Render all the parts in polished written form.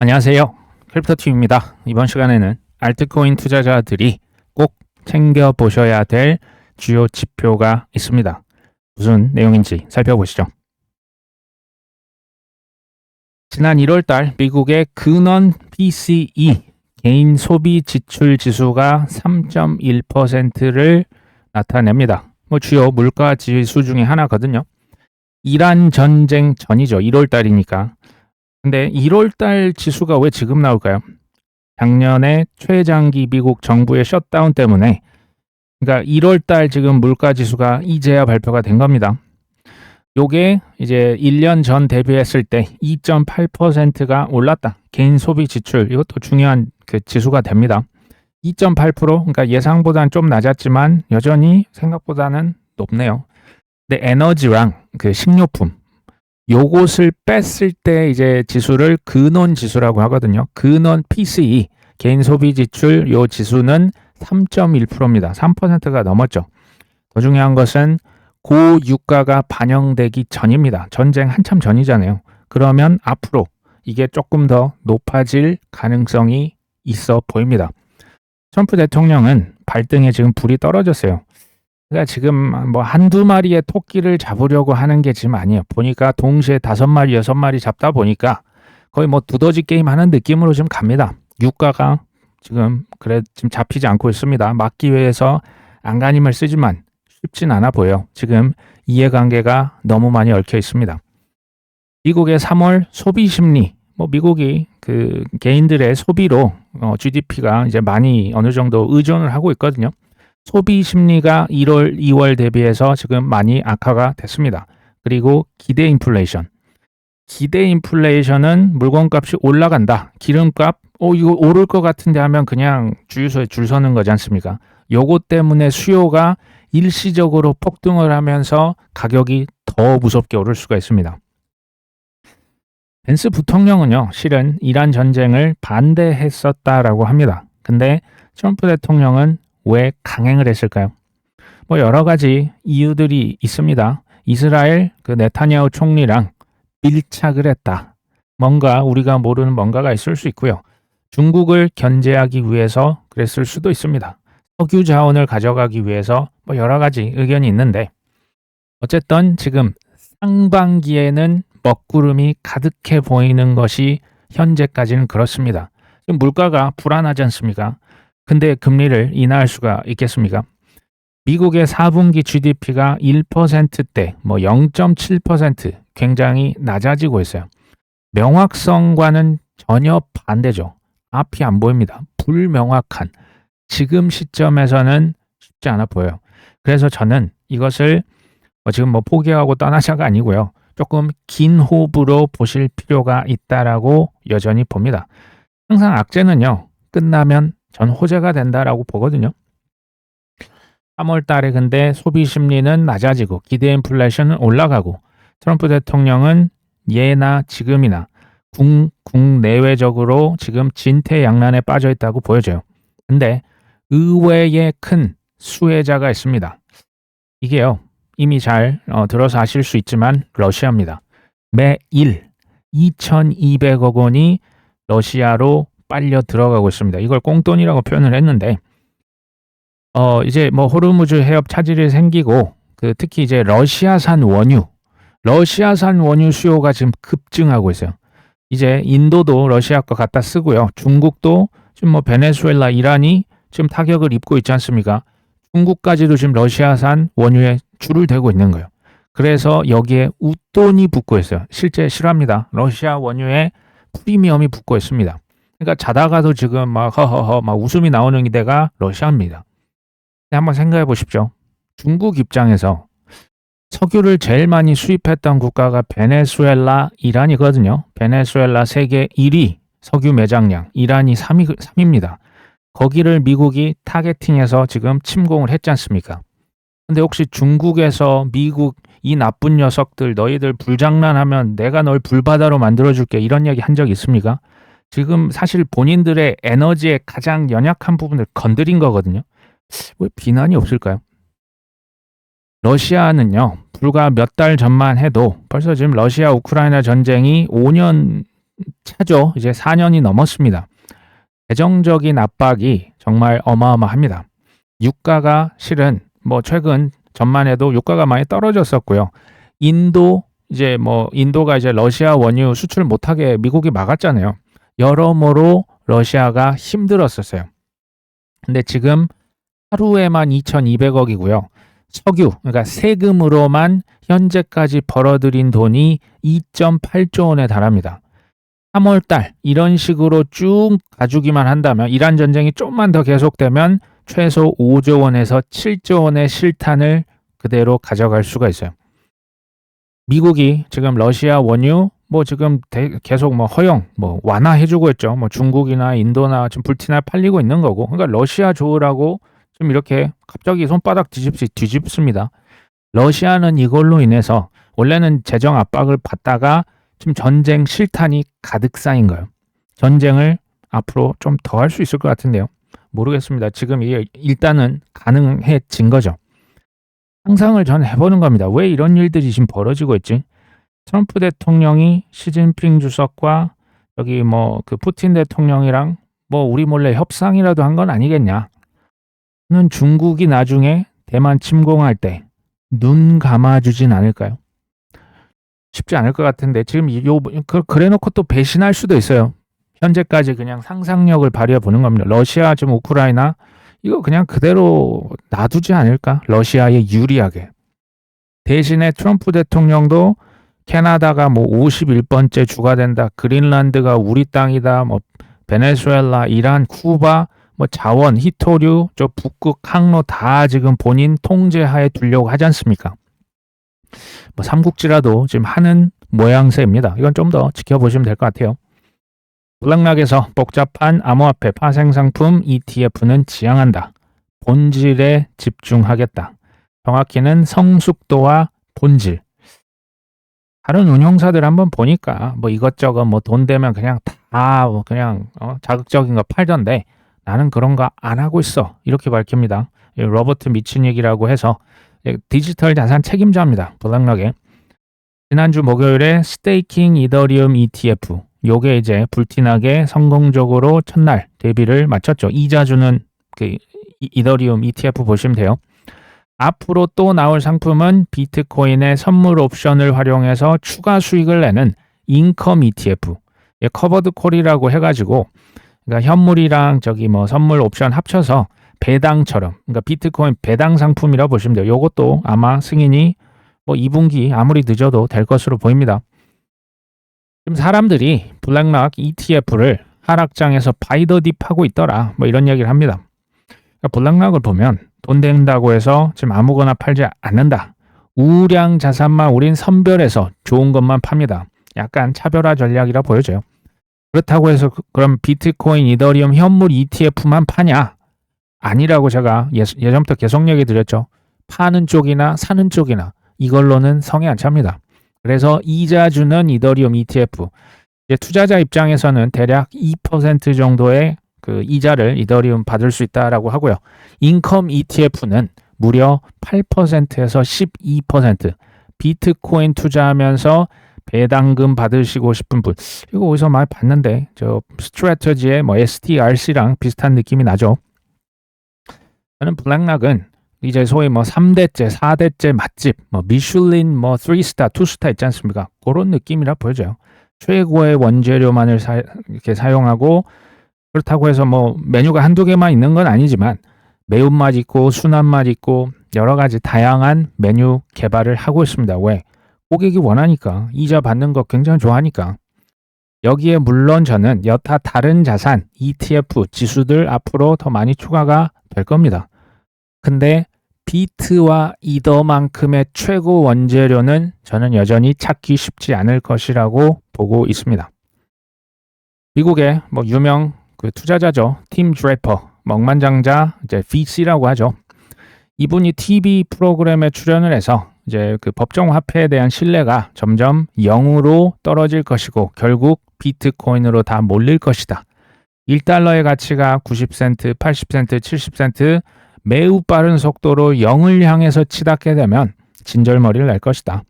안녕하세요. 크립토팀입니다. 이번 시간에는 알트코인 투자자들이 꼭 챙겨보셔야 될 주요 지표가 있습니다. 무슨 내용인지 살펴보시죠. 지난 1월달 미국의 근원 PCE 개인 소비 지출 지수가 3.1%를 나타냅니다. 주요 물가 지수 중에 하나거든요. 이란 전쟁 전이죠. 1월달이니까. 근데 1월달 지수가 왜 지금 나올까요? 작년에 최장기 미국 정부의 셧다운 때문에, 그러니까 1월달 지금 물가 지수가 이제야 발표가 된 겁니다. 요게 이제 1년 전 대비했을 때 2.8%가 올랐다. 개인 소비 지출, 이것도 중요한 그 지수가 됩니다. 2.8%, 그러니까 예상보다는 좀 낮았지만 여전히 생각보다는 높네요. 근데 에너지랑 그 식료품, 요것을 뺐을 때 이제 지수를 근원 지수라고 하거든요. 근원 PCE, 개인 소비 지출 요 지수는 3.1%입니다. 3%가 넘었죠. 더 중요한 것은 고유가가 반영되기 전입니다. 전쟁 한참 전이잖아요. 그러면 앞으로 이게 조금 더 높아질 가능성이 있어 보입니다. 트럼프 대통령은 발등에 지금 불이 떨어졌어요. 그러니까 지금 뭐 한두 마리의 토끼를 잡으려고 하는 게 지금 아니에요. 보니까 동시에 5마리, 6마리 잡다 보니까 거의 뭐 두더지 게임 하는 느낌으로 지금 갑니다. 유가가 지금 지금 잡히지 않고 있습니다. 막기 위해서 안간힘을 쓰지만 쉽진 않아 보여요. 지금 이해관계가 너무 많이 얽혀 있습니다. 미국의 3월 소비 심리, 미국이 그 개인들의 소비로 GDP가 이제 많이 어느 정도 의존을 하고 있거든요. 소비 심리가 1월, 2월 대비해서 지금 많이 악화가 됐습니다. 그리고 기대 인플레이션. 기대 인플레이션은 물건값이 올라간다. 기름값, 이거 오를 것 같은데 하면 그냥 주유소에 줄 서는 거지 않습니까? 요것 때문에 수요가 일시적으로 폭등을 하면서 가격이 더 무섭게 오를 수가 있습니다. 벤스 부통령은요, 실은 이란 전쟁을 반대했었다라고 합니다. 근데 트럼프 대통령은 왜 강행을 했을까요? 여러 가지 이유들이 있습니다. 이스라엘 그 네타냐후 총리랑 밀착을 했다. 뭔가 우리가 모르는 뭔가가 있을 수 있고요. 중국을 견제하기 위해서 그랬을 수도 있습니다. 석유 자원을 가져가기 위해서 여러 가지 의견이 있는데, 어쨌든 지금 상반기에는 먹구름이 가득해 보이는 것이 현재까지는 그렇습니다. 지금 물가가 불안하지 않습니까? 근데 금리를 인하할 수가 있겠습니까? 미국의 4분기 GDP가 1%대, 0.7% 굉장히 낮아지고 있어요. 명확성과는 전혀 반대죠. 앞이 안 보입니다. 불명확한. 지금 시점에서는 쉽지 않아 보여요. 그래서 저는 이것을 지금 포기하고 떠나자가 아니고요. 조금 긴 호흡으로 보실 필요가 있다라고 여전히 봅니다. 항상 악재는요, 끝나면 전 호재가 된다라고 보거든요. 3월 달에 근데 소비 심리는 낮아지고 기대 인플레이션은 올라가고 트럼프 대통령은 예나 지금이나 국내외적으로 지금 진퇴양난에 빠져 있다고 보여져요. 근데 의외의 큰 수혜자가 있습니다. 이게요, 이미 잘 들어서 아실 수 있지만 러시아입니다. 매일 2,200억 원이 러시아로 빨려 들어가고 있습니다. 이걸 꽁돈이라고 표현을 했는데, 이제 호르무즈 해협 차질이 생기고, 특히 이제 러시아산 원유 수요가 지금 급증하고 있어요. 이제 인도도 러시아 거 갖다 쓰고요. 중국도 지금 베네수엘라, 이란이 지금 타격을 입고 있지 않습니까? 중국까지도 지금 러시아산 원유에 줄을 대고 있는 거예요. 그래서 여기에 웃돈이 붙고 있어요. 실제 실화입니다. 러시아 원유에 프리미엄이 붙고 있습니다. 그러니까 자다가도 지금 허허허 웃음이 나오는 데가 러시아입니다. 한번 생각해 보십시오. 중국 입장에서 석유를 제일 많이 수입했던 국가가 베네수엘라, 이란이거든요. 베네수엘라 세계 1위 석유 매장량, 이란이 3위입니다. 거기를 미국이 타겟팅해서 지금 침공을 했지 않습니까? 근데 혹시 중국에서 미국 이 나쁜 녀석들 너희들 불장난하면 내가 널 불바다로 만들어줄게 이런 이야기 한 적 있습니까? 지금 사실 본인들의 에너지의 가장 연약한 부분을 건드린 거거든요. 왜 비난이 없을까요? 러시아는요, 불과 몇 달 전만 해도 벌써 지금 러시아 우크라이나 전쟁이 5년 차죠. 이제 4년이 넘었습니다. 재정적인 압박이 정말 어마어마합니다. 유가가 실은 뭐 최근 전만 해도 유가가 많이 떨어졌었고요. 인도가 이제 러시아 원유 수출 못하게 미국이 막았잖아요. 여러모로 러시아가 힘들었었어요. 근데 지금 하루에만 2,200억이고요. 석유, 그러니까 세금으로만 현재까지 벌어들인 돈이 2.8조 원에 달합니다. 3월 달 이런 식으로 쭉 가주기만 한다면, 이란 전쟁이 좀만 더 계속되면 최소 5조 원에서 7조 원의 실탄을 그대로 가져갈 수가 있어요. 미국이 지금 러시아 원유 지금 계속 허용 완화해주고 있죠. 중국이나 인도나 지금 불티나 팔리고 있는 거고. 그러니까 러시아 좋으라고 좀 이렇게 갑자기 손바닥 뒤집습니다. 러시아는 이걸로 인해서 원래는 재정 압박을 받다가 지금 전쟁 실탄이 가득 쌓인 거예요. 전쟁을 앞으로 좀 더 할 수 있을 것 같은데요. 모르겠습니다. 지금 이게 일단은 가능해진 거죠. 상상을 전 해보는 겁니다. 왜 이런 일들이 지금 벌어지고 있지? 트럼프 대통령이 시진핑 주석과 여기 그 푸틴 대통령이랑 우리 몰래 협상이라도 한 건 아니겠냐? 는 중국이 나중에 대만 침공할 때 눈 감아주진 않을까요? 쉽지 않을 것 같은데 지금 그래놓고 또 배신할 수도 있어요. 현재까지 그냥 상상력을 발휘해 보는 겁니다. 러시아 지금 우크라이나 이거 그냥 그대로 놔두지 않을까? 러시아에 유리하게. 대신에 트럼프 대통령도 캐나다가 51번째 주가 된다. 그린란드가 우리 땅이다. 베네수엘라, 이란, 쿠바, 자원, 희토류, 저 북극 항로 다 지금 본인 통제하에 두려고 하지 않습니까? 삼국지라도 지금 하는 모양새입니다. 이건 좀 더 지켜보시면 될 것 같아요. 블랙락에서 복잡한 암호화폐 파생상품 ETF는 지향한다. 본질에 집중하겠다. 정확히는 성숙도와 본질. 다른 운용사들 한번 보니까 이것저것 돈 되면 그냥 다 그냥 자극적인 거 팔던데 나는 그런 거 안 하고 있어. 이렇게 밝힙니다. 로버트 미치닉이라고 해서 디지털 자산 책임자입니다. 블랙락에. 지난주 목요일에 스테이킹 이더리움 ETF 요게 이제 불티나게 성공적으로 첫날 데뷔를 마쳤죠. 이자 주는 그 이더리움 ETF 보시면 돼요. 앞으로 또 나올 상품은 비트코인의 선물 옵션을 활용해서 추가 수익을 내는 인컴 ETF, 커버드 콜이라고 해가지고 그러니까 현물이랑 선물 옵션 합쳐서 배당처럼, 그러니까 비트코인 배당 상품이라 보시면 돼요. 요것도 아마 승인이 2분기 아무리 늦어도 될 것으로 보입니다. 지금 사람들이 블랙락 ETF를 하락장에서 바이 더 딥 하고 있더라. 이런 얘기를 합니다. 그러니까 블랙락을 보면 돈 된다고 해서 지금 아무거나 팔지 않는다. 우량 자산만 우린 선별해서 좋은 것만 팝니다. 약간 차별화 전략이라 보여져요. 그렇다고 해서 그럼 비트코인, 이더리움, 현물 ETF만 파냐? 아니라고 제가 예전부터 계속 얘기 드렸죠. 파는 쪽이나 사는 쪽이나 이걸로는 성에 안 찹니다. 그래서 이자 주는 이더리움 ETF, 이제 투자자 입장에서는 대략 2% 정도의 그 이자를 이더리움 받을 수 있다라고 하고요. 인컴 ETF는 무려 8%에서 12%. 비트코인 투자하면서 배당금 받으시고 싶은 분, 이거 어디서 많이 봤는데 저 스트래터지의 STRC랑 비슷한 느낌이 나죠. 저는 블랙락은 이제 소위 3대째, 4대째 맛집, 미슐린 3스타, 2스타 있지 않습니까? 그런 느낌이라 보여져요. 최고의 원재료만을 이렇게 사용하고, 그렇다고 해서 메뉴가 한두 개만 있는 건 아니지만 매운맛 있고 순한맛 있고 여러 가지 다양한 메뉴 개발을 하고 있습니다. 왜? 고객이 원하니까, 이자 받는 거 굉장히 좋아하니까. 여기에 물론 저는 여타 다른 자산, ETF, 지수들 앞으로 더 많이 추가가 될 겁니다. 근데 비트와 이더만큼의 최고 원재료는 저는 여전히 찾기 쉽지 않을 것이라고 보고 있습니다. 미국의 유명 그 투자자죠. 팀 드래퍼, 억만장자, 이제 VC라고 하죠. 이분이 TV 프로그램에 출연을 해서 이제 그 법정 화폐에 대한 신뢰가 점점 0으로 떨어질 것이고 결국 비트코인으로 다 몰릴 것이다. 1달러의 가치가 90센트, 80센트, 70센트 매우 빠른 속도로 0을 향해서 치닫게 되면 진절머리를 낼 것이다.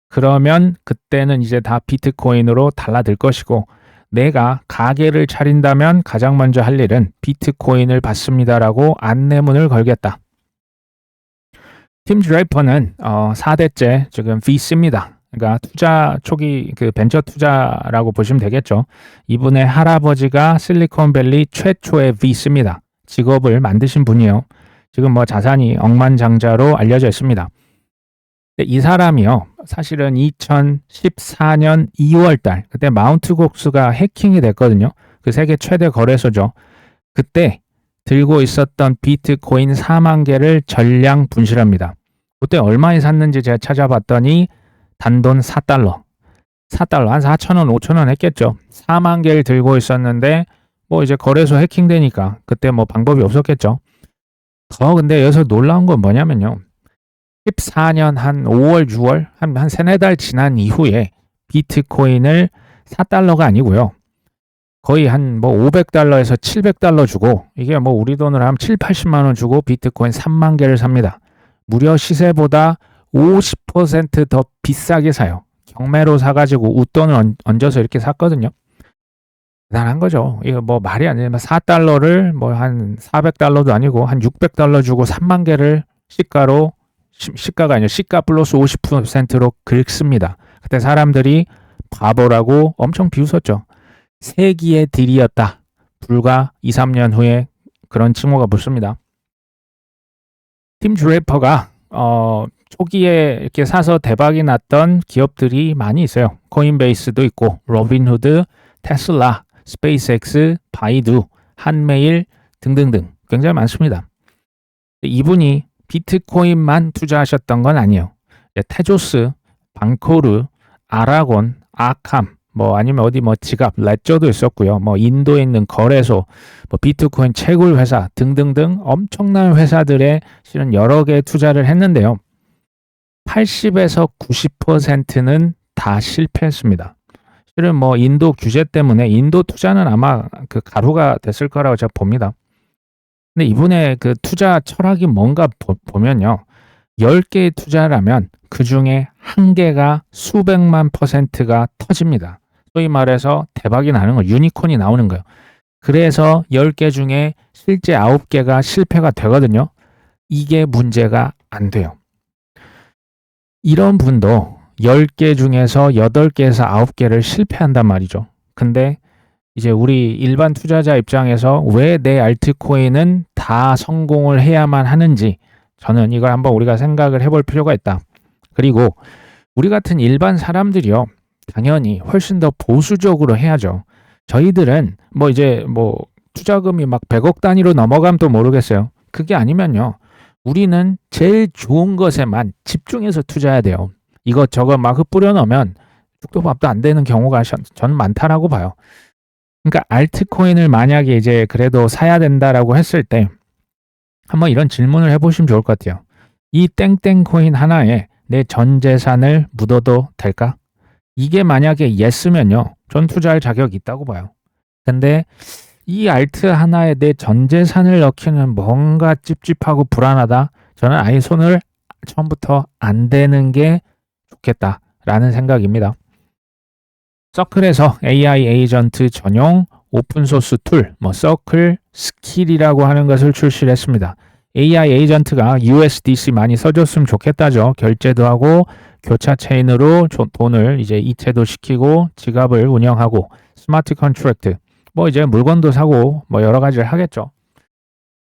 그러면 그때는 이제 다 비트코인으로 달라들 것이고 내가 가게를 차린다면 가장 먼저 할 일은 비트코인을 받습니다라고 안내문을 걸겠다. 팀 드레이퍼는 4대째 지금 VC입니다. 그러니까 투자 초기 그 벤처 투자라고 보시면 되겠죠. 이분의 할아버지가 실리콘밸리 최초의 VC입니다. 직업을 만드신 분이에요. 지금 뭐 자산이 억만장자로 알려져 있습니다. 근데 이 사람이요, 사실은 2014년 2월달 그때 마운트 곡스가 해킹이 됐거든요. 그 세계 최대 거래소죠. 그때 들고 있었던 비트코인 4만 개를 전량 분실합니다. 그때 얼마에 샀는지 제가 찾아봤더니 단돈 4달러. 4달러 한 4,000원, 5,000원 했겠죠. 4만 개를 들고 있었는데 뭐 이제 거래소 해킹되니까 그때 뭐 방법이 없었겠죠. 근데 여기서 놀라운 건 뭐냐면요. 14년 한 5월, 6월 한 세네 달 지난 이후에 비트코인을 4달러가 아니고요. 거의 한 뭐 500달러에서 700달러 주고, 이게 뭐 우리 돈으로 하면 7, 80만 원 주고 비트코인 3만 개를 삽니다. 무려 시세보다 50% 더 비싸게 사요. 경매로 사가지고 웃돈을 얹어서 이렇게 샀거든요. 대단한 거죠. 이거 뭐 말이 안 되면 4달러를 뭐 한 400달러도 아니고 한 600달러 주고 3만 개를 시가가 아니라 시가 플러스 50%로 긁습니다. 그때 사람들이 바보라고 엄청 비웃었죠. 세기의 딜이었다. 불과 2, 3년 후에 그런 칭호가 붙습니다. 팀 드레이퍼가 초기에 이렇게 사서 대박이 났던 기업들이 많이 있어요. 코인베이스도 있고, 로빈후드, 테슬라, 스페이스X, 바이두, 한메일 등등등 굉장히 많습니다. 이분이 비트코인만 투자하셨던 건 아니에요. 테조스, 방코르, 아라곤, 아캄, 뭐 아니면 어디 뭐 지갑, 레저도 있었고요. 뭐 인도에 있는 거래소, 뭐 비트코인 채굴 회사 등등등 엄청난 회사들에 실은 여러 개 투자를 했는데요. 80에서 90%는 다 실패했습니다. 실은 뭐 인도 규제 때문에 인도 투자는 아마 그 가루가 됐을 거라고 제가 봅니다. 근데 이분의 그 투자 철학이 뭔가 보면요. 10개의 투자를 하면 그 중에 1개가 수백만 %가 터집니다. 소위 말해서 대박이 나는 거, 유니콘이 나오는 거예요. 그래서 10개 중에 실제 9개가 실패가 되거든요. 이게 문제가 안 돼요. 이런 분도 10개 중에서 8개에서 9개를 실패한단 말이죠. 근데 이제 우리 일반 투자자 입장에서 왜 내 알트코인은 다 성공을 해야만 하는지, 저는 이걸 한번 우리가 생각을 해볼 필요가 있다. 그리고 우리 같은 일반 사람들이요, 당연히 훨씬 더 보수적으로 해야죠. 저희들은 뭐 이제 뭐 투자금이 막 100억 단위로 넘어가면 또 모르겠어요. 그게 아니면요, 우리는 제일 좋은 것에만 집중해서 투자해야 돼요. 이것저것 막 뿌려 넣으면 죽도 밥도 안 되는 경우가 저는 많다라고 봐요. 그러니까 알트코인을 만약에 이제 그래도 사야 된다라고 했을 때 한번 이런 질문을 해보시면 좋을 것 같아요. 이 땡땡 코인 하나에 내 전 재산을 묻어도 될까? 이게 만약에 예스면요, 전 투자할 자격이 있다고 봐요. 근데 이 알트 하나에 내 전 재산을 넣기는 뭔가 찝찝하고 불안하다. 저는 아예 손을 처음부터 안 대는 게 좋겠다라는 생각입니다. 서클에서 AI 에이전트 전용 오픈소스 툴, 서클 스킬이라고 하는 것을 출시를 했습니다. AI 에이전트가 USDC 많이 써줬으면 좋겠다죠. 결제도 하고 교차 체인으로 돈을 이제 이체도 시키고 지갑을 운영하고 스마트 컨트랙트, 뭐 이제 물건도 사고 뭐 여러 가지를 하겠죠.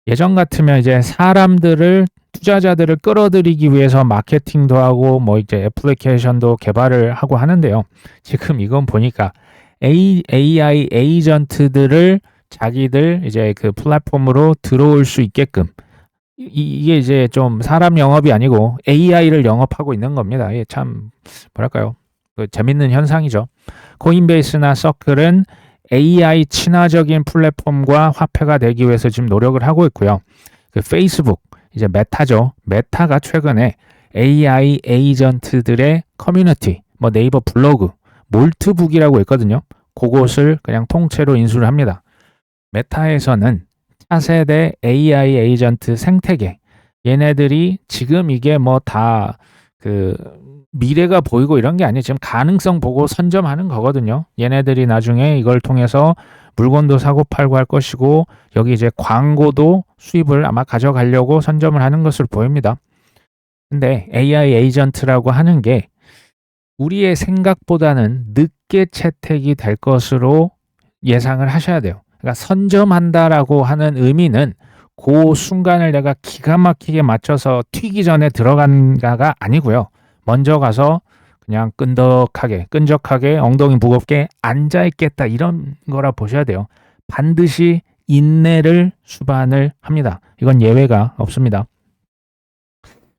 예전 같으면 이제 사람들을, 투자자들을 끌어들이기 위해서 마케팅도 하고 뭐 이제 애플리케이션도 개발을 하고 하는데요. 지금 이건 보니까 AI 에이전트들을 자기들 이제 그 플랫폼으로 들어올 수 있게끔, 이게 이제 좀 사람 영업이 아니고 AI를 영업하고 있는 겁니다. 이게 참 뭐랄까요, 재밌는 현상이죠. 코인베이스나 서클은 AI 친화적인 플랫폼과 화폐가 되기 위해서 지금 노력을 하고 있고요. 그 페이스북, 이제 메타죠. 메타가 최근에 AI 에이전트들의 커뮤니티, 뭐 네이버 블로그, 몰트북이라고 있거든요. 그것을 그냥 통째로 인수를 합니다. 메타에서는 차세대 AI 에이전트 생태계, 얘네들이 지금 이게 뭐 다 그 미래가 보이고 이런 게 아니에요. 지금 가능성 보고 선점하는 거거든요. 얘네들이 나중에 이걸 통해서 물건도 사고 팔고 할 것이고 여기 이제 광고도 수입을 아마 가져가려고 선점을 하는 것으로 보입니다. 근데 AI 에이전트라고 하는 게 우리의 생각보다는 늦게 채택이 될 것으로 예상을 하셔야 돼요. 그러니까 선점한다라고 하는 의미는 그 순간을 내가 기가 막히게 맞춰서 튀기 전에 들어간가가 아니고요. 먼저 가서 그냥 끈적하게 엉덩이 무겁게 앉아있겠다 이런 거라 보셔야 돼요. 반드시 인내를 수반을 합니다. 이건 예외가 없습니다.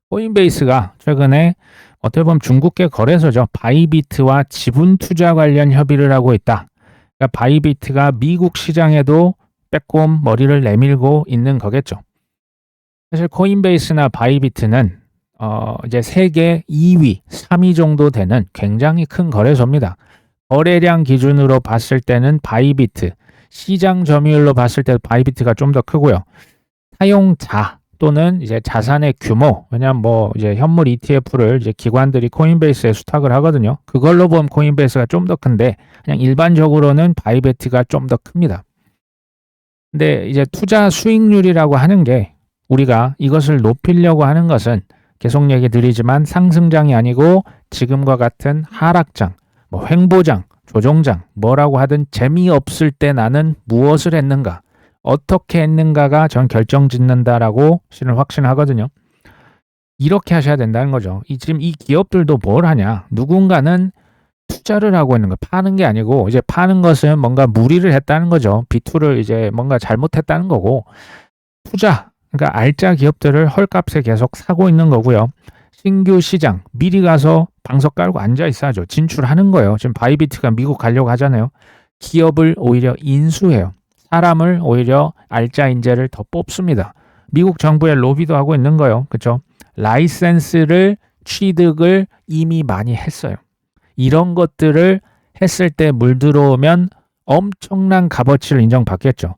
코인베이스가 최근에 어떻게 보면 중국계 거래소죠. 바이비트와 지분 투자 관련 협의를 하고 있다. 그러니까 바이비트가 미국 시장에도 빼꼼 머리를 내밀고 있는 거겠죠. 사실 코인베이스나 바이비트는 이제 세계 2위, 3위 정도 되는 굉장히 큰 거래소입니다. 거래량 기준으로 봤을 때는 바이비트, 시장 점유율로 봤을 때 바이비트가 좀 더 크고요. 사용자 또는 이제 자산의 규모, 왜냐면 뭐 이제 현물 ETF를 이제 기관들이 코인베이스에 수탁을 하거든요. 그걸로 보면 코인베이스가 좀 더 큰데 그냥 일반적으로는 바이비트가 좀 더 큽니다. 근데 이제 투자 수익률이라고 하는 게 우리가 이것을 높이려고 하는 것은 계속 얘기 드리지만 상승장이 아니고 지금과 같은 하락장, 뭐 횡보장, 조정장, 뭐라고 하든 재미없을 때 나는 무엇을 했는가, 어떻게 했는가가 전 결정짓는다라고 실은 확신하거든요. 이렇게 하셔야 된다는 거죠. 지금 이 기업들도 뭘 하냐? 누군가는 투자를 하고 있는 거, 파는 게 아니고 이제 파는 것은 뭔가 무리를 했다는 거죠. 비투를 이제 뭔가 잘못했다는 거고 투자, 그러니까 알짜 기업들을 헐값에 계속 사고 있는 거고요. 신규 시장 미리 가서 방석 깔고 앉아 있어야죠. 진출하는 거예요. 지금 바이비트가 미국 가려고 하잖아요. 기업을 오히려 인수해요. 사람을 오히려 알짜 인재를 더 뽑습니다. 미국 정부에 로비도 하고 있는 거예요. 그렇죠? 라이센스를 취득을 이미 많이 했어요. 이런 것들을 했을 때 물 들어오면 엄청난 값어치를 인정받겠죠.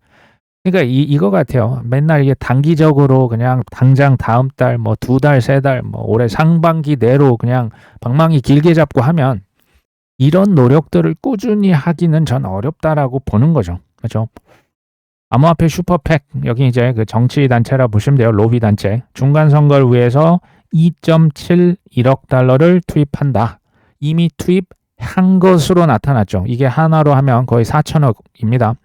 그러니까 이거 같아요. 맨날 이게 단기적으로 그냥 당장 다음 달, 뭐 2달, 3달, 뭐 올해 상반기 내로 그냥 방망이 길게 잡고 하면 이런 노력들을 꾸준히 하기는 전 어렵다라고 보는 거죠. 그렇죠? 암호화폐 슈퍼팩, 여기 이제 그 정치 단체라 보시면 돼요. 로비 단체. 중간 선거를 위해서 2.71억 달러를 투입한다. 이미 투입한 것으로 나타났죠. 이게 하나로 하면 거의 4천억입니다.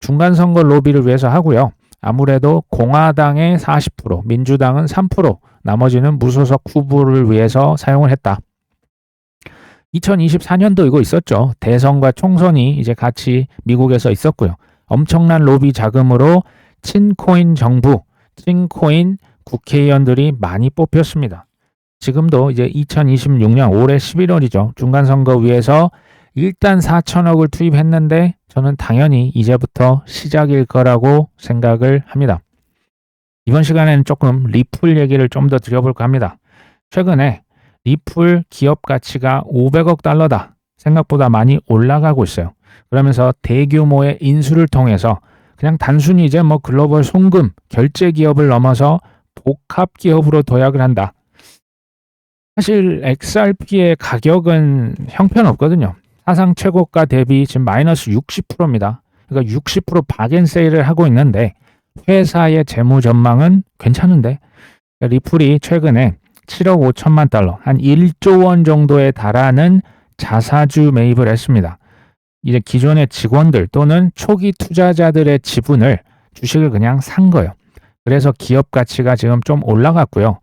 중간 선거 로비를 위해서 하고요. 아무래도 공화당의 40%, 민주당은 3%, 나머지는 무소속 후보를 위해서 사용을 했다. 2024년도 이거 있었죠. 대선과 총선이 이제 같이 미국에서 있었고요. 엄청난 로비 자금으로 친코인 정부, 친코인 국회의원들이 많이 뽑혔습니다. 지금도 이제 2026년 올해 11월이죠. 중간선거 위해서 일단 4천억을 투입했는데 저는 당연히 이제부터 시작일 거라고 생각을 합니다. 이번 시간에는 조금 리플 얘기를 좀 더 드려볼까 합니다. 최근에 리플 기업 가치가 500억 달러다. 생각보다 많이 올라가고 있어요. 그러면서 대규모의 인수를 통해서 그냥 단순히 이제 뭐 글로벌 송금, 결제 기업을 넘어서 복합 기업으로 도약을 한다. 사실 XRP의 가격은 형편없거든요. 사상 최고가 대비 지금 마이너스 60%입니다. 그러니까 60% 박앤세일을 하고 있는데 회사의 재무 전망은 괜찮은데 리플이 최근에 7억 5천만 달러, 한 1조 원 정도에 달하는 자사주 매입을 했습니다. 이제 기존의 직원들 또는 초기 투자자들의 지분을 주식을 그냥 산 거예요. 그래서 기업 가치가 지금 좀 올라갔고요.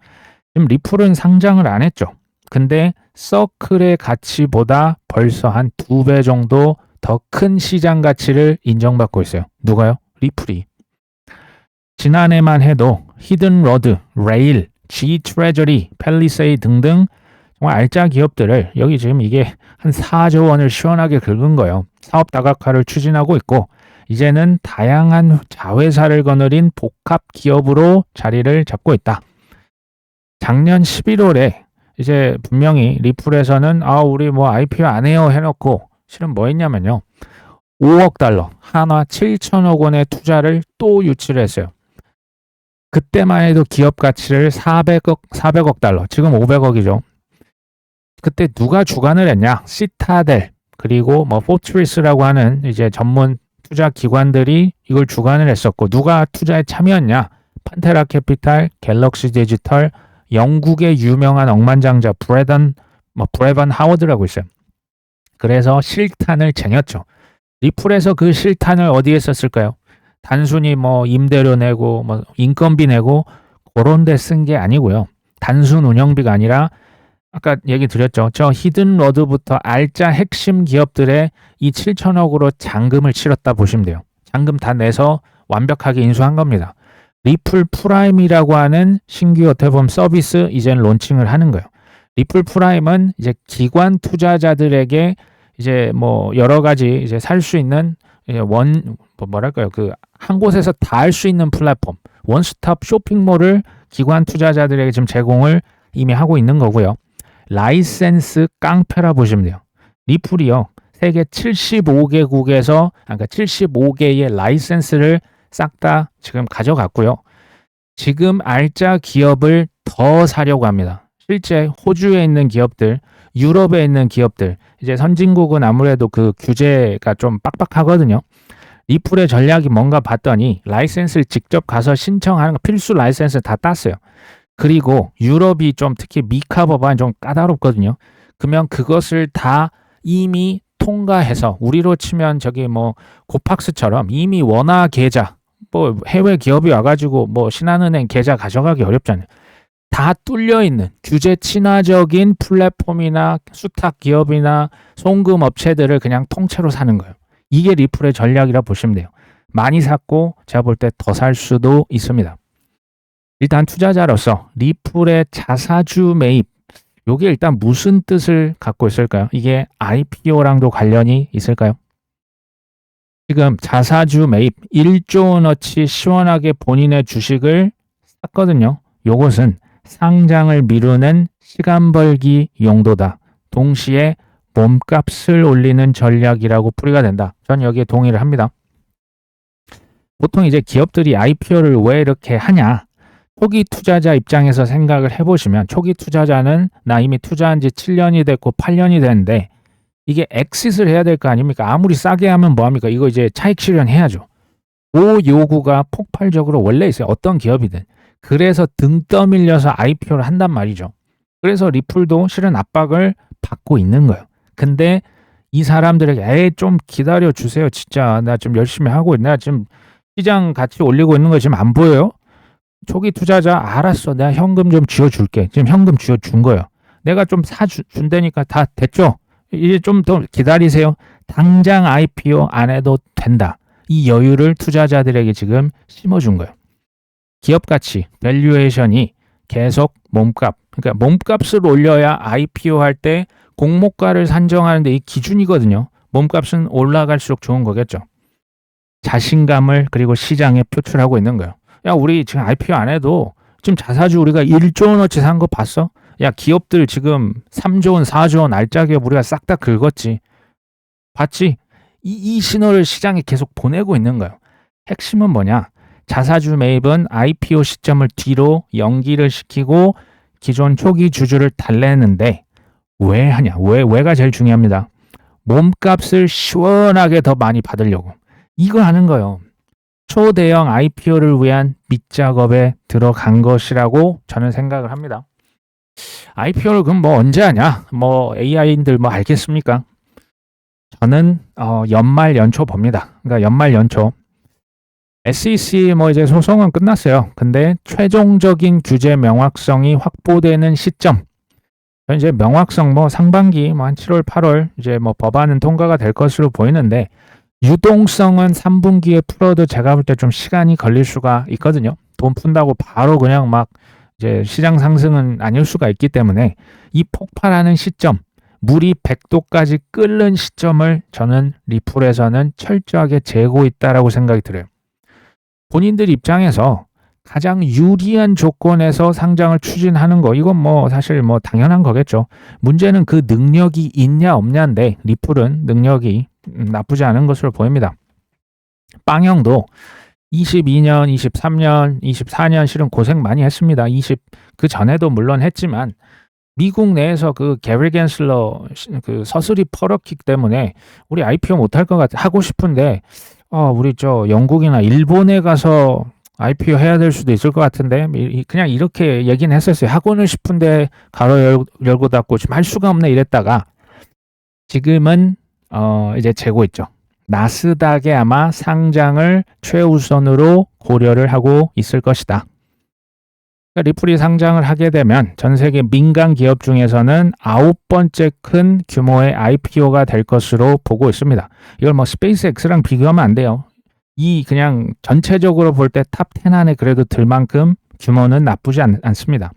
지금 리플은 상장을 안 했죠. 근데 서클의 가치보다 벌써 한 2배 정도 더 큰 시장 가치를 인정받고 있어요. 누가요? 리플이. 지난해만 해도 히든로드, 레일, G 트레저리, 펠리세이 등등 정말 알짜 기업들을 여기 지금 이게 한 4조 원을 시원하게 긁은 거예요. 사업 다각화를 추진하고 있고 이제는 다양한 자회사를 거느린 복합 기업으로 자리를 잡고 있다. 작년 11월에 이제 분명히 리플에서는 우리 뭐 IPO 안 해요 해놓고 실은 뭐 했냐면요. 5억 달러, 한화 7천억 원의 투자를 또 유치를 했어요. 그때만 해도 기업 가치를 400억 달러, 지금 500억이죠. 그때 누가 주관을 했냐? 시타델 그리고 뭐 포트리스라고 하는 이제 전문 투자 기관들이 이걸 주관을 했었고, 누가 투자에 참여했냐? 판테라 캐피탈, 갤럭시 디지털, 영국의 유명한 억만장자 브레반 하워드라고 있어요. 그래서 실탄을 쟁였죠. 리플에서 그 실탄을 어디에 썼을까요? 단순히 뭐 임대료 내고 뭐 인건비 내고 그런 데 쓴 게 아니고요. 단순 운영비가 아니라 아까 얘기 드렸죠. 저 히든러드부터 알짜 핵심 기업들의 이 7천억으로 잔금을 치렀다 보시면 돼요. 잔금 다 내서 완벽하게 인수한 겁니다. 리플 프라임이라고 하는 신규 어떻게 보면 서비스 이제는 론칭을 하는 거예요. 리플 프라임은 이제 기관 투자자들에게 이제 뭐 여러 가지 이제 살 수 있는 뭐랄까요, 그 한 곳에서 다 할 수 있는 플랫폼, 원스톱 쇼핑몰을 기관 투자자들에게 지금 제공을 이미 하고 있는 거고요. 라이센스 깡패라 보시면 돼요. 리플이요, 세계 75개국에서 그러니까 75개의 라이센스를 싹 다 지금 가져갔고요. 지금 알짜 기업을 더 사려고 합니다. 실제 호주에 있는 기업들, 유럽에 있는 기업들, 이제 선진국은 아무래도 그 규제가 좀 빡빡하거든요. 리플의 전략이 뭔가 봤더니 라이센스를 직접 가서 신청하는 거, 필수 라이센스 다 땄어요. 그리고 유럽이 좀 특히 미카 법안이 좀 까다롭거든요. 그러면 그것을 다 이미 통과해서 우리로 치면 저기 뭐 고팍스처럼 이미 원화 계좌, 뭐 해외 기업이 와가지고 뭐 신한은행 계좌 가져가기 어렵잖아요. 다 뚫려 있는 규제 친화적인 플랫폼이나 수탁 기업이나 송금 업체들을 그냥 통째로 사는 거예요. 이게 리플의 전략이라 보시면 돼요. 많이 샀고 제가 볼 때 더 살 수도 있습니다. 일단 투자자로서 리플의 자사주 매입, 이게 일단 무슨 뜻을 갖고 있을까요? 이게 IPO랑도 관련이 있을까요? 지금 자사주 매입 1조 원어치 시원하게 본인의 주식을 샀거든요. 요것은 상장을 미루는 시간 벌기 용도다. 동시에 몸값을 올리는 전략이라고 풀이가 된다. 전 여기에 동의를 합니다. 보통 이제 기업들이 IPO를 왜 이렇게 하냐? 초기 투자자 입장에서 생각을 해보시면, 초기 투자자는 나 이미 투자한 지 7년이 됐고 8년이 됐는데 이게 엑싯을 해야 될 거 아닙니까? 아무리 싸게 하면 뭐합니까? 이거 이제 차익 실현해야죠. 그 요구가 폭발적으로 원래 있어요. 어떤 기업이든. 그래서 등 떠밀려서 IPO를 한단 말이죠. 그래서 리플도 실은 압박을 받고 있는 거예요. 근데 이 사람들에게 좀 기다려 주세요. 진짜 나 좀 열심히 하고 내가 지금 시장 가치 올리고 있는 거 지금 안 보여요? 초기 투자자 알았어. 내가 현금 좀 쥐어줄게. 지금 현금 쥐어준 거예요. 내가 좀 사준다니까 다 됐죠? 이제 좀 더 기다리세요. 당장 IPO 안 해도 된다. 이 여유를 투자자들에게 지금 심어준 거예요. 기업 가치, 밸류에이션이 계속 몸값, 그러니까 몸값을 올려야 IPO 할 때 공모가를 산정하는데 이 기준이거든요. 몸값은 올라갈수록 좋은 거겠죠. 자신감을 그리고 시장에 표출하고 있는 거예요. 야, 우리 지금 IPO 안 해도 지금 자사주 우리가 1조 원어치 산 거 봤어? 야, 기업들 지금 3조 원, 4조 원 알짜 기업 우리가 싹 다 긁었지. 봤지? 이 신호를 시장에 계속 보내고 있는 거예요. 핵심은 뭐냐? 자사주 매입은 IPO 시점을 뒤로 연기를 시키고 기존 초기 주주를 달래는데 왜 하냐? 왜가 제일 중요합니다. 몸값을 시원하게 더 많이 받으려고. 이걸 하는 거예요. 초대형 IPO를 위한 밑작업에 들어간 것이라고 저는 생각을 합니다. IPO를 그럼 뭐 언제 하냐? 뭐 AI인들 뭐 알겠습니까? 저는 연말 연초 봅니다. 그러니까 연말 연초. SEC 뭐 이제 소송은 끝났어요. 근데 최종적인 규제 명확성이 확보되는 시점. 이제 명확성 뭐 상반기 뭐 한 7월, 8월 이제 뭐 법안은 통과가 될 것으로 보이는데 유동성은 3분기에 풀어도 제가 볼 때 좀 시간이 걸릴 수가 있거든요. 돈 푼다고 바로 그냥 막 이제 시장 상승은 아닐 수가 있기 때문에 이 폭발하는 시점, 물이 100도까지 끓는 시점을 저는 리플에서는 철저하게 재고 있다라고 생각이 들어요. 본인들 입장에서 가장 유리한 조건에서 상장을 추진하는 거, 이건 뭐 사실 뭐 당연한 거겠죠. 문제는 그 능력이 있냐 없냐인데 리플은 능력이 나쁘지 않은 것으로 보입니다. 빵형도 22년, 23년, 24년 실은 고생 많이 했습니다. 그 전에도 물론 했지만 미국 내에서 그 게리 겐슬러 그 서슬이 퍼럭기 때문에 우리 IPO 못할 것 같아 하고 싶은데 우리 저 영국이나 일본에 가서 IPO 해야 될 수도 있을 것 같은데 그냥 이렇게 얘기는 했었어요. 하고는 싶은데 가로 열고 닫고 지금 할 수가 없네 이랬다가 지금은 이제 재고 있죠. 나스닥에 아마 상장을 최우선으로 고려를 하고 있을 것이다. 리플이 상장을 하게 되면 전 세계 민간 기업 중에서는 9번째 큰 규모의 IPO가 될 것으로 보고 있습니다. 이걸 뭐 스페이스X랑 비교하면 안 돼요. 이 그냥 전체적으로 볼 때 탑 10 안에 그래도 들 만큼 규모는 나쁘지 않습니다.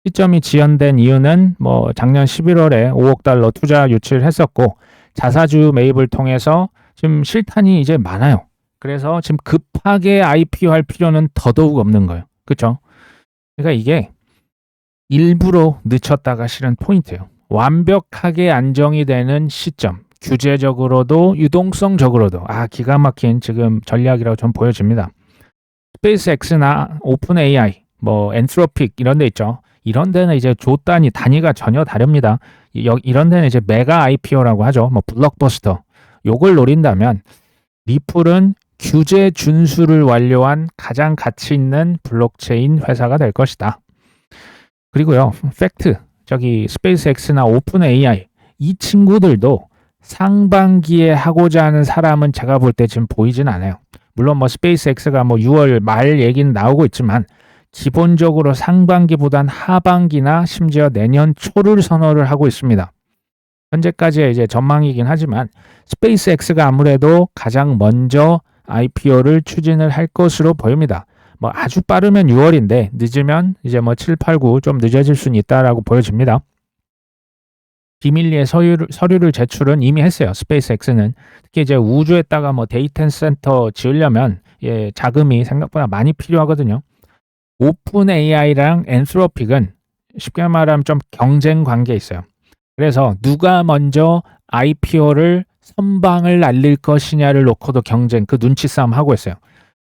시점이 지연된 이유는 뭐 작년 11월에 5억 달러 투자 유치를 했었고 자사주 매입을 통해서 지금 실탄이 이제 많아요. 그래서 지금 급하게 IPO 할 필요는 더더욱 없는 거예요. 그렇죠? 그러니까 이게 일부러 늦췄다가 실은 포인트예요. 완벽하게 안정이 되는 시점, 규제적으로도 유동성적으로도 기가 막힌 지금 전략이라고 좀 보여집니다. 스페이스X나 오픈 AI, 뭐 엔트로픽 이런 데 있죠. 이런 데는 이제 조 단위가 전혀 다릅니다. 이런 데는 이제 메가 IPO라고 하죠. 뭐 블록버스터. 요걸 노린다면 리플은 규제 준수를 완료한 가장 가치 있는 블록체인 회사가 될 것이다. 그리고요, 팩트. 스페이스X나 오픈 AI 이 친구들도 상반기에 하고자 하는 사람은 제가 볼 때 지금 보이진 않아요. 물론 뭐 스페이스X가 뭐 6월 말 얘기는 나오고 있지만 기본적으로 상반기보단 하반기나 심지어 내년 초를 선호를 하고 있습니다. 현재까지의 이제 전망이긴 하지만 스페이스X가 아무래도 가장 먼저 IPO를 추진을 할 것으로 보입니다. 뭐 아주 빠르면 6월인데 늦으면 이제 뭐 7, 8, 9 좀 늦어질 수는 있다라고 보여집니다. 비밀리에 서류를 제출은 이미 했어요. 스페이스X는 특히 이제 우주에다가 뭐 데이터 센터 지으려면 자금이 생각보다 많이 필요하거든요. 오픈 AI랑 엔트로픽은 쉽게 말하면 좀 경쟁 관계에 있어요. 그래서 누가 먼저 IPO를 선방을 날릴 것이냐를 놓고도 경쟁, 그 눈치 싸움 하고 있어요.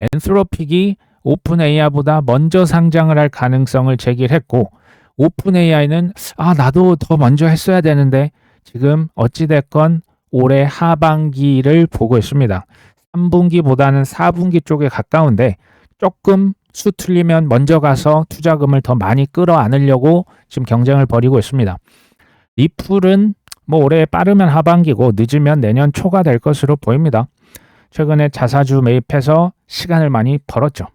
엔트로픽이 오픈 AI보다 먼저 상장을 할 가능성을 제기를 했고 오픈 AI는 나도 더 먼저 했어야 되는데 지금 어찌됐건 올해 하반기를 보고 있습니다. 3분기보다는 4분기 쪽에 가까운데 조금 수 틀리면 먼저 가서 투자금을 더 많이 끌어안으려고 지금 경쟁을 벌이고 있습니다. 리플은 뭐 올해 빠르면 하반기고 늦으면 내년 초가 될 것으로 보입니다. 최근에 자사주 매입해서 시간을 많이 벌었죠.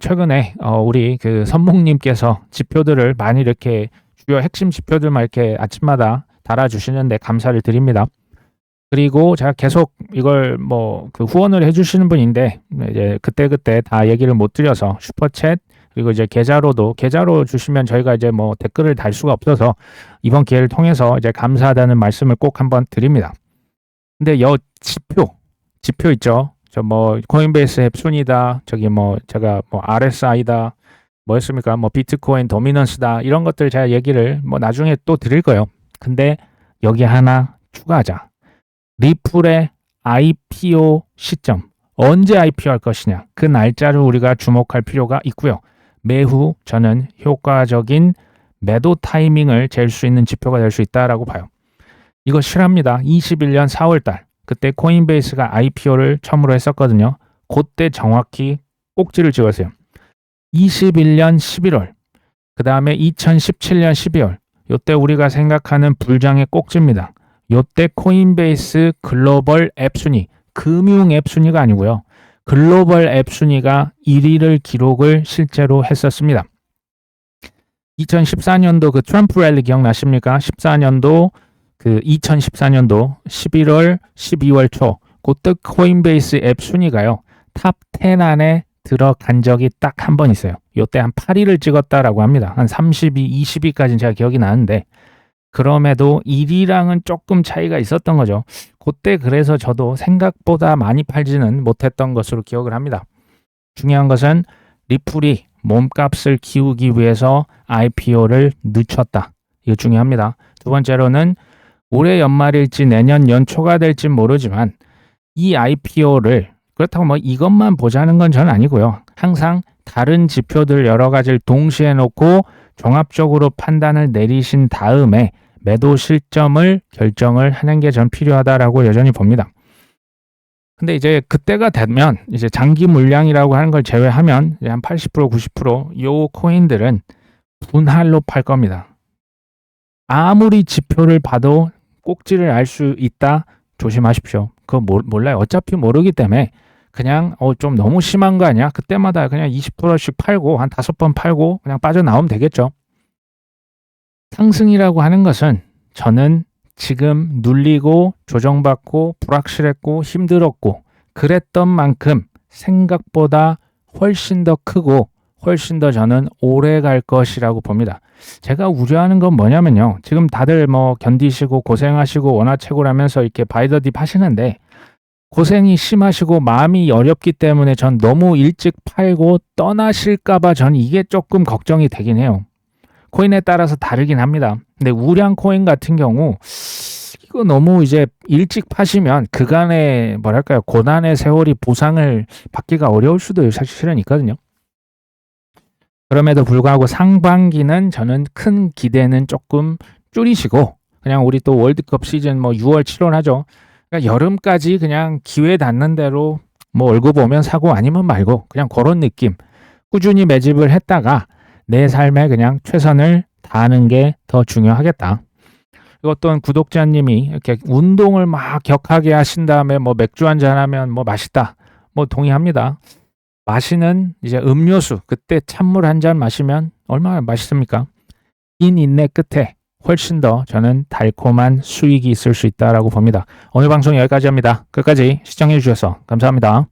최근에 우리 그 선목님께서 지표들을 많이 이렇게 주요 핵심 지표들만 이렇게 아침마다 달아주시는데 감사를 드립니다. 그리고 제가 계속 이걸 뭐 그 후원을 해주시는 분인데 이제 그때 다 얘기를 못 드려서 슈퍼챗 그리고 이제 계좌로 주시면 저희가 이제 뭐 댓글을 달 수가 없어서 이번 기회를 통해서 이제 감사하다는 말씀을 꼭 한번 드립니다. 근데 지표 있죠. 저 뭐 코인베이스 앱 순위다. 제가 뭐 RSI다. 뭐였습니까? 뭐 비트코인 도미넌스다. 이런 것들 제가 얘기를 뭐 나중에 또 드릴 거예요. 근데 여기 하나 추가하자. 리플의 IPO 시점. 언제 IPO 할 것이냐. 그 날짜를 우리가 주목할 필요가 있고요. 매우 저는 효과적인 매도 타이밍을 잴 수 있는 지표가 될 수 있다라고 봐요. 이거 실합니다. 21년 4월 달. 그때 코인베이스가 IPO를 처음으로 했었거든요. 그때 정확히 꼭지를 찍었어요. 21년 11월. 그 다음에 2017년 12월. 요때 우리가 생각하는 불장의 꼭지입니다. 요때 코인베이스 글로벌 앱 순위, 금융 앱 순위가 아니고요. 글로벌 앱 순위가 1위를 기록을 실제로 했었습니다. 2014년도 그 트럼프 랠리 기억나십니까? 2014년도 11월, 12월 초 그때 코인베이스 앱 순위가요. 탑 10 안에 들어간 적이 딱 한 번 있어요. 요때 한 8위를 찍었다라고 합니다. 한 32, 20위까지는 제가 기억이 나는데 그럼에도 1위랑은 조금 차이가 있었던 거죠. 그때 그래서 저도 생각보다 많이 팔지는 못했던 것으로 기억을 합니다. 중요한 것은 리플이 몸값을 키우기 위해서 IPO를 늦췄다. 이거 중요합니다. 두 번째로는 올해 연말일지 내년 연초가 될지 모르지만 이 IPO를 그렇다고 뭐 이것만 보자는 건 저는 아니고요. 항상 다른 지표들 여러 가지를 동시에 놓고 종합적으로 판단을 내리신 다음에 매도 실점을 결정을 하는 게 전 필요하다라고 여전히 봅니다. 근데 이제 그때가 되면 이제 장기 물량이라고 하는 걸 제외하면 이제 한 80%, 90%요 코인들은 분할로 팔 겁니다. 아무리 지표를 봐도 꼭지를 알 수 있다. 조심하십시오. 그거 몰라요. 어차피 모르기 때문에 그냥 좀 너무 심한 거 아니야? 그때마다 그냥 20%씩 팔고 한 5번 팔고 그냥 빠져나오면 되겠죠. 상승이라고 하는 것은 저는 지금 눌리고 조정받고 불확실했고 힘들었고 그랬던 만큼 생각보다 훨씬 더 크고 훨씬 더 저는 오래 갈 것이라고 봅니다. 제가 우려하는 건 뭐냐면요. 지금 다들 뭐 견디시고 고생하시고 원화채굴하면서 이렇게 바이더딥 하시는데 고생이 심하시고 마음이 어렵기 때문에 전 너무 일찍 팔고 떠나실까봐 전 이게 조금 걱정이 되긴 해요. 코인에 따라서 다르긴 합니다. 근데 우량 코인 같은 경우 이거 너무 이제 일찍 파시면 그간의 뭐랄까요 고난의 세월이 보상을 받기가 어려울 수도 사실은 있거든요. 그럼에도 불구하고 상반기는 저는 큰 기대는 조금 줄이시고 그냥 우리 또 월드컵 시즌 뭐 6월 7월 하죠. 그러니까 여름까지 그냥 기회 닿는 대로 뭐 얼굴 보면 사고 아니면 말고 그냥 그런 느낌 꾸준히 매집을 했다가 내 삶에 그냥 최선을 다하는 게 더 중요하겠다. 그리고 어떤 구독자님이 이렇게 운동을 막 격하게 하신 다음에 뭐 맥주 한잔 하면 뭐 맛있다. 뭐 동의합니다. 마시는 이제 음료수 그때 찬물 한 잔 마시면 얼마나 맛있습니까? 긴 인내 끝에 훨씬 더 저는 달콤한 수익이 있을 수 있다라고 봅니다. 오늘 방송 여기까지 합니다. 끝까지 시청해 주셔서 감사합니다.